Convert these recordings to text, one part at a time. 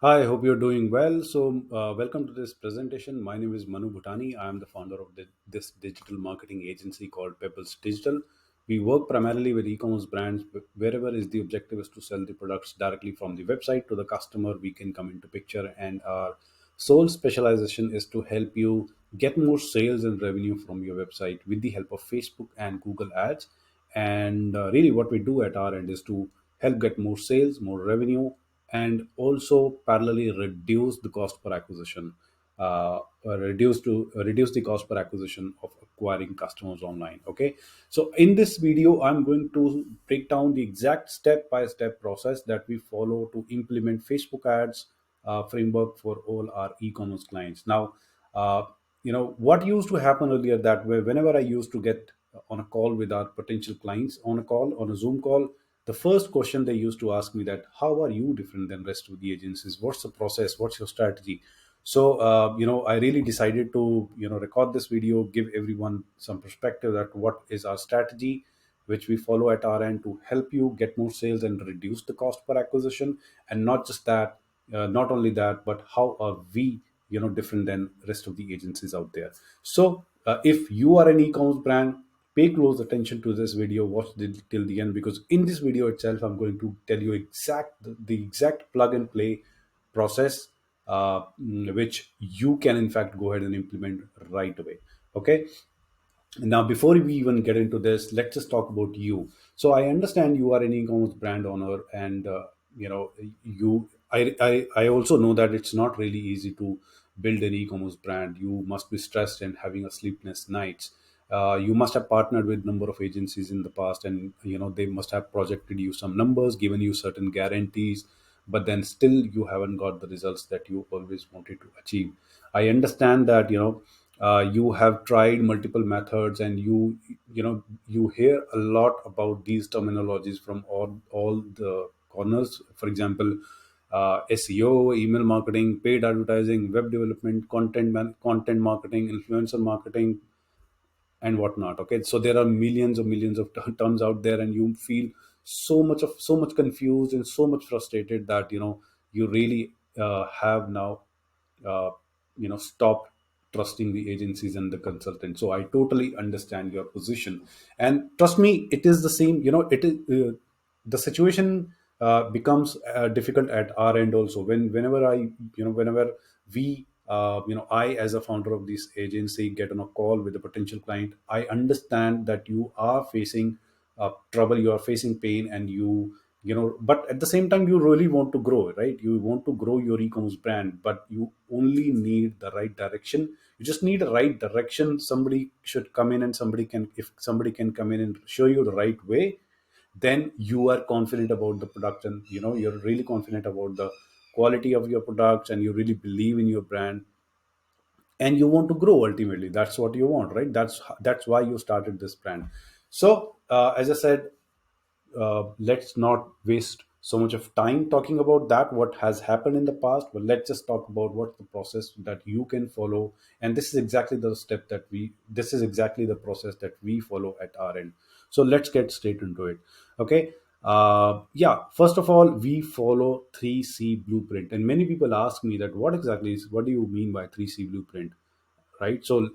Hi, hope you're doing well. Welcome to this presentation. My name is Manu Bhutani. I am the founder of this digital marketing agency called Pebbles Digital. We work primarily with e-commerce brands. Wherever is the objective is to sell the products directly from the website to the customer. We can come into picture, and our sole specialization is to help you get more sales and revenue from your website with the help of Facebook and Google Ads. And really, what we do at our end is to help get more sales, more revenue, and also parallelly reduce the cost per acquisition, reduce the cost per acquisition of acquiring customers online. Okay, so in this video, I'm going to break down the exact step-by-step process that we follow to implement Facebook ads framework for all our e-commerce clients. Now, uh, what used to happen earlier that way, whenever I used to get on a call with our potential clients on a Zoom call, the first question they used to ask me that how are you different than rest of the agencies, what's the process, what's your strategy. I really decided to record this video, give everyone some perspective that what is our strategy which we follow at our end to help you get more sales and reduce the cost per acquisition. And not just that, not only that, but how are we different than rest of the agencies out there. If you are an e-commerce brand, pay close attention to this video, watch till the end, because in this video itself I'm going to tell you the exact plug and play process, which you can in fact go ahead and implement right away. Okay, now, before we even get into this, let's just talk about you. So I understand you are an e-commerce brand owner, and you. I also know that it's not really easy to build an e-commerce brand. You must be stressed and having a sleepless nights. You must have partnered with number of agencies in the past, and they must have projected you some numbers, given you certain guarantees, but then still you haven't got the results that you always wanted to achieve. I understand that you have tried multiple methods, and you hear a lot about these terminologies from all the corners. For example, SEO, email marketing, paid advertising, web development, content marketing, influencer marketing, and whatnot. Okay, so there are millions of terms out there, and you feel so much confused and so much frustrated that you really have now stopped trusting the agencies and the consultants. So I totally understand your position, and trust me, it is the same. It is the situation becomes difficult at our end also. Whenever we I, as a founder of this agency, get on a call with a potential client, I understand that you are facing trouble, you are facing pain, and but at the same time you really want to grow, right? You want to grow your e-commerce brand, but you only need the right direction. You just need a right direction. Somebody should come in, and if somebody can come in and show you the right way, then you are confident about the product, and you're really confident about the quality of your products, and you really believe in your brand, and you want to grow. Ultimately, that's what you want, right? That's why you started this brand. As I said, let's not waste so much of time talking about that what has happened in the past, but let's just talk about what's the process that you can follow. And this is exactly the process that we follow at our end. So let's get straight into it. Okay, yeah, first of all, we follow 3C blueprint, and many people ask me that what do you mean by 3C blueprint, right? So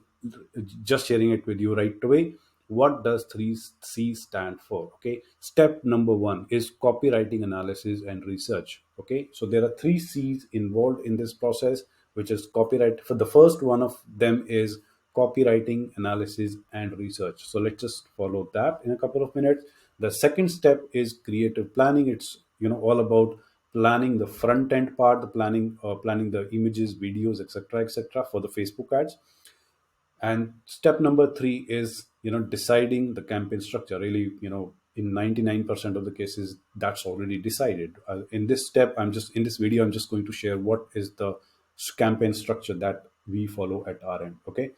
just sharing it with you right away. What does 3C stand for? Okay, step number one is copywriting, analysis, and research. Okay, so there are 3C's involved in this process, which is copyright. For the first one of them is copywriting, analysis, and research. So let's just follow that in a couple of minutes. The second step is creative planning. It's all about planning the front end part, the planning the images, videos, etc., for the Facebook ads. And step number three is deciding the campaign structure. Really, in 99% of the cases, that's already decided. In this step, in this video, I'm just going to share what is the campaign structure that we follow at our end. Okay,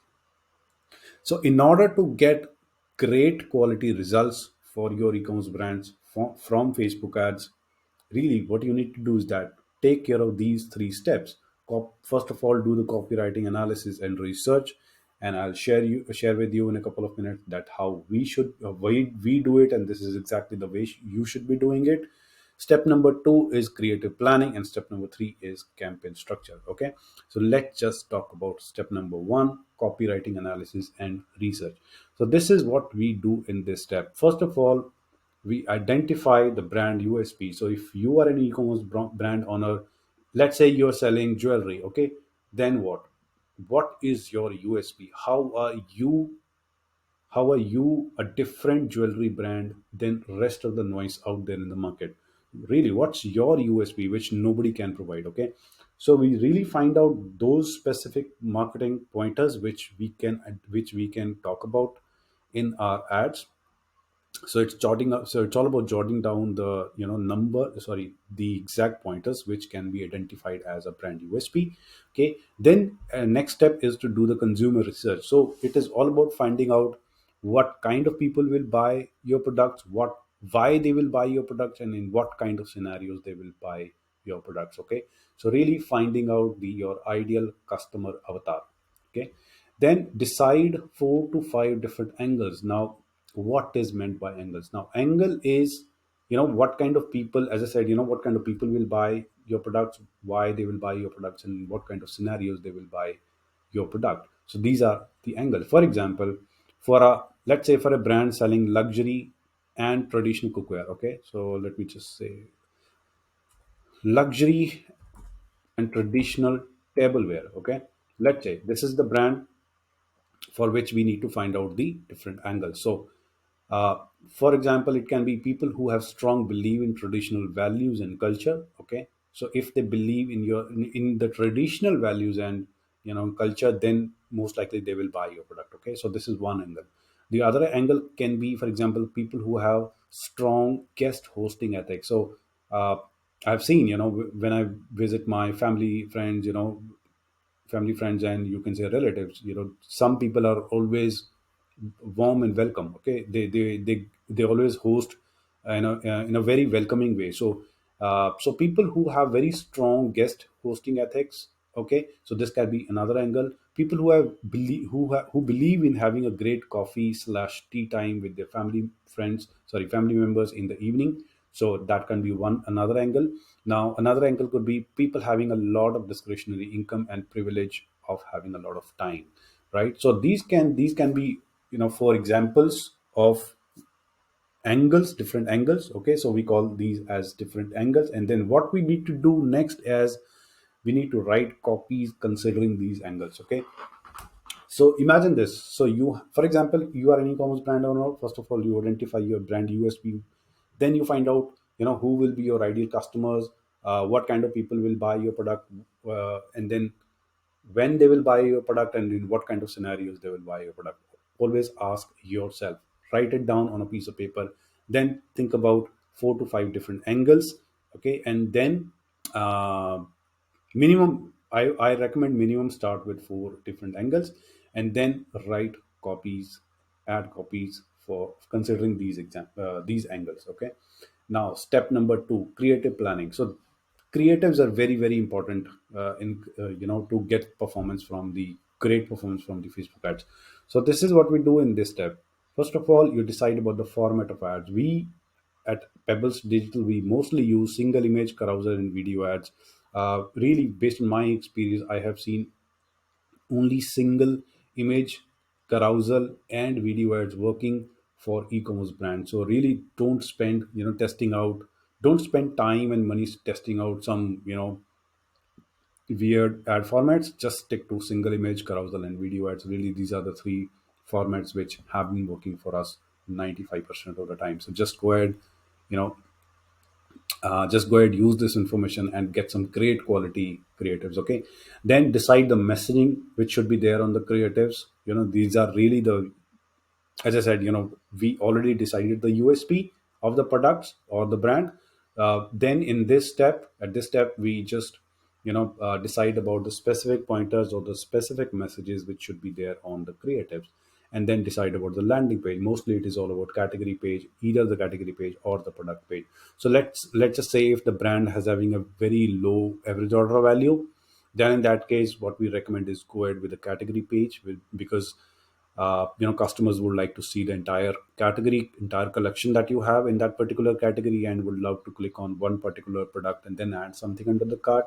so, in order to get great quality results for your e-commerce brands from Facebook ads, really what you need to do is that take care of these three steps. First of all, do the copywriting, analysis, and research, and I'll share with you in a couple of minutes that how we should we do it, and this is exactly the way you should be doing it. Step number two is creative planning, and step number three is campaign structure. Okay, so let's just talk about step number one, copywriting analysis and research. So this is what we do in this step. First of all, we identify the brand USP. So if you are an e-commerce brand owner, let's say you're selling jewelry, okay, then what? What is your USP? How are you a different jewelry brand than rest of the noise out there in the market? Really, what's your USP which nobody can provide? Okay, so we really find out those specific marketing pointers which we can talk about in our ads. So it's jotting up, so it's all about jotting down the the exact pointers which can be identified as a brand USP. Okay, then next step is to do the consumer research. So it is all about finding out what kind of people will buy your products, what why they will buy your products, and in what kind of scenarios they will buy your products. Okay, so really finding out your ideal customer avatar. Okay, then decide 4 to 5 different angles. Now, what is meant by angles? Now, angle is, what kind of people, as I said, what kind of people will buy your products, why they will buy your products, and what kind of scenarios they will buy your product. So these are the angles. For example, let's say for a brand selling luxury and traditional cookware. Okay, so let me just say luxury and traditional tableware. Okay, let's say this is the brand for which we need to find out the different angles. So, uh, for example, it can be people who have strong belief in traditional values and culture. Okay, so if they believe in the traditional values and culture, then most likely they will buy your product. Okay, so this is one angle. The other angle can be, for example, people who have strong guest hosting ethics. So I've seen, when I visit my family friends, and you can say relatives, some people are always warm and welcome. Okay, they always host in a very welcoming way. So so people who have very strong guest hosting ethics. Okay, so this can be another angle. People who believe in having a great coffee slash tea time with their family members in the evening. So that can be one another angle. Now another angle could be people having a lot of discretionary income and privilege of having a lot of time, right? So these can be, for examples of angles, different angles. Okay, so we call these as different angles. And then what we need to do next is we need to write copies considering these angles. Okay, so imagine this. So for example, you are an e-commerce brand owner. First of all, you identify your brand USP. Then you find out, who will be your ideal customers, what kind of people will buy your product, and then when they will buy your product and in what kind of scenarios they will buy your product. Always ask yourself, write it down on a piece of paper, then think about 4 to 5 different angles. Okay, and then uh, minimum, I recommend minimum start with 4 different angles, and then write copies, add copies for considering these angles. Okay, now step number two, creative planning. So creatives are very very important in to get performance from the great performance from the Facebook ads. So this is what we do in this step. First of all, you decide about the format of ads. We at Pebbles Digital, we mostly use single image carousel and video ads. Really, based on my experience, I have seen only single image carousel and video ads working for e-commerce brands. So really, don't spend time and money testing out some weird ad formats. Just stick to single image carousel and video ads. Really, these are the three formats which have been working for us 95% of the time. So you know just go ahead, use this information and get some great quality creatives. Okay, then decide the messaging which should be there on the creatives. These are really the, as I said, we already decided the USP of the products or the brand. Then at this step, we just decide about the specific pointers or the specific messages which should be there on the creatives, and then decide about the landing page. Mostly, it is all about category page, either the category page or the product page. So let's just say if the brand has having a very low average order value, then in that case, what we recommend is go ahead with the category page because customers would like to see the entire category, entire collection that you have in that particular category, and would love to click on one particular product and then add something under the cart.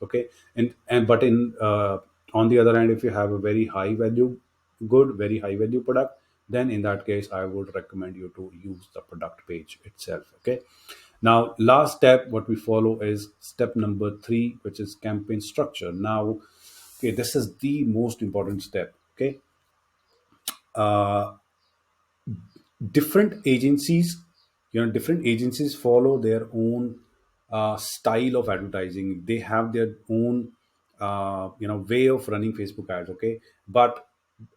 Okay. And but in on the other hand, if you have a very high value good, very high value product, then in that case I would recommend you to use the product page itself. Okay. Now, last step what we follow is step number 3, which is campaign structure. Now, okay, this is the most important step. Okay. uh, different agencies, different agencies follow their own style of advertising. They have their own way of running Facebook ads. Okay. But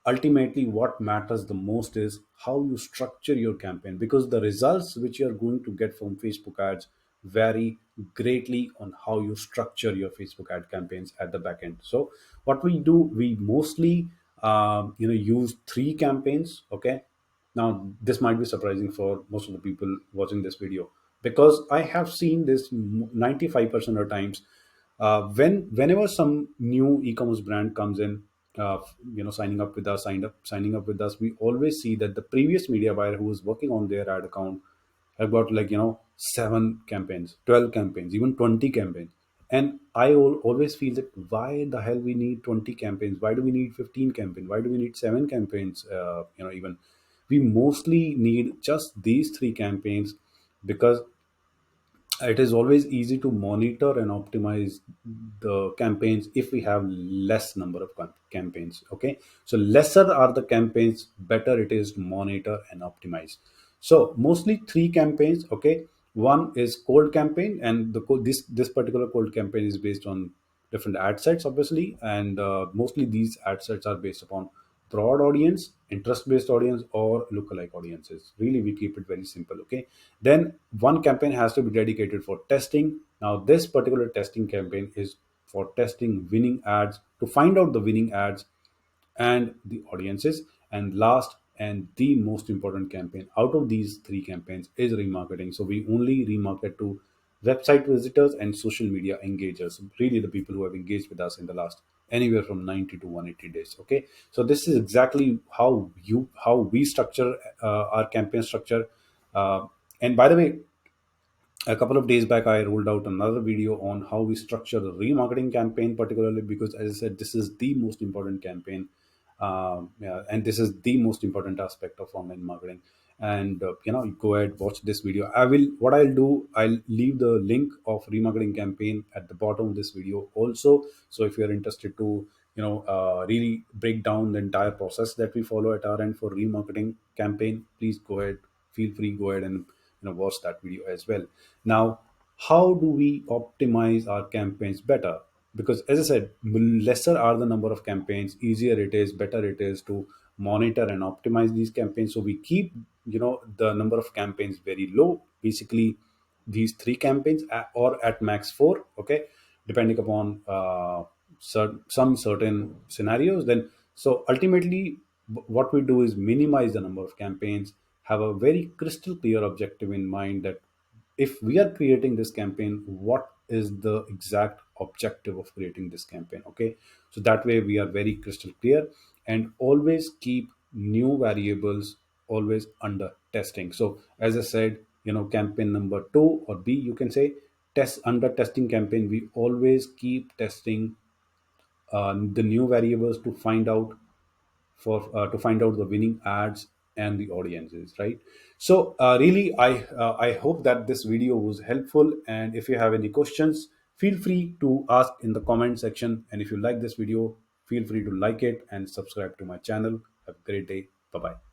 ultimately what matters the most is how you structure your campaign, because the results which you are going to get from Facebook ads vary greatly on how you structure your Facebook ad campaigns at the back end. So what we do, we mostly use 3 campaigns. Okay. Now, this might be surprising for most of the people watching this video, because I have seen this 95% of times. Whenever some new e-commerce brand comes in, signing up with us, we always see that the previous media buyer who was working on their ad account have got, like, 7 campaigns, 12 campaigns, even 20 campaigns. And always feel that why the hell we need 20 campaigns? Why do we need 15 campaigns? Why do we need 7 campaigns? Even we mostly need just these 3 campaigns, because it is always easy to monitor and optimize the campaigns if we have less number of campaigns. Okay. So lesser are the campaigns, better it is to monitor and optimize. So mostly 3 campaigns. Okay. One is cold campaign, and this particular cold campaign is based on different ad sets, obviously, and mostly these ad sets are based upon broad audience, interest based audience, or lookalike audiences. Really, we keep it very simple. Okay. Then one campaign has to be dedicated for testing. Now, this particular testing campaign is for testing winning ads, to find out the winning ads and the audiences. And last and the most important campaign out of these 3 campaigns is remarketing. So we only remarket to website visitors and social media engagers, really the people who have engaged with us in the last anywhere from 90 to 180 days. Okay. So this is exactly how we structure our campaign structure. And by the way, a couple of days back I rolled out another video on how we structure the remarketing campaign, particularly because, as I said, this is the most important campaign. Yeah, and this is the most important aspect of online marketing. And go ahead, watch this video. What I'll do, I'll leave the link of remarketing campaign at the bottom of this video also. So if you're interested to really break down the entire process that we follow at our end for remarketing campaign, please go ahead, feel free, go ahead and watch that video as well. Now, how do we optimize our campaigns better? Because, as I said, lesser are the number of campaigns, easier it is, better it is to monitor and optimize these campaigns. So we keep the number of campaigns very low, basically these 3 campaigns, or at max 4. Okay. Depending upon some certain scenarios. Then, so ultimately what we do is minimize the number of campaigns, have a very crystal clear objective in mind, that if we are creating this campaign, what is the exact objective of creating this campaign. Okay. So that way we are very crystal clear, and always keep new variables always under testing. So as I said, campaign number 2, or B, you can say, test under testing campaign, we always keep testing the new variables to find out the winning ads and the audiences, right? So really, I hope that this video was helpful, and if you have any questions, feel free to ask in the comment section. And if you like this video, feel free to like it and subscribe to my channel. Have a great day. Bye bye.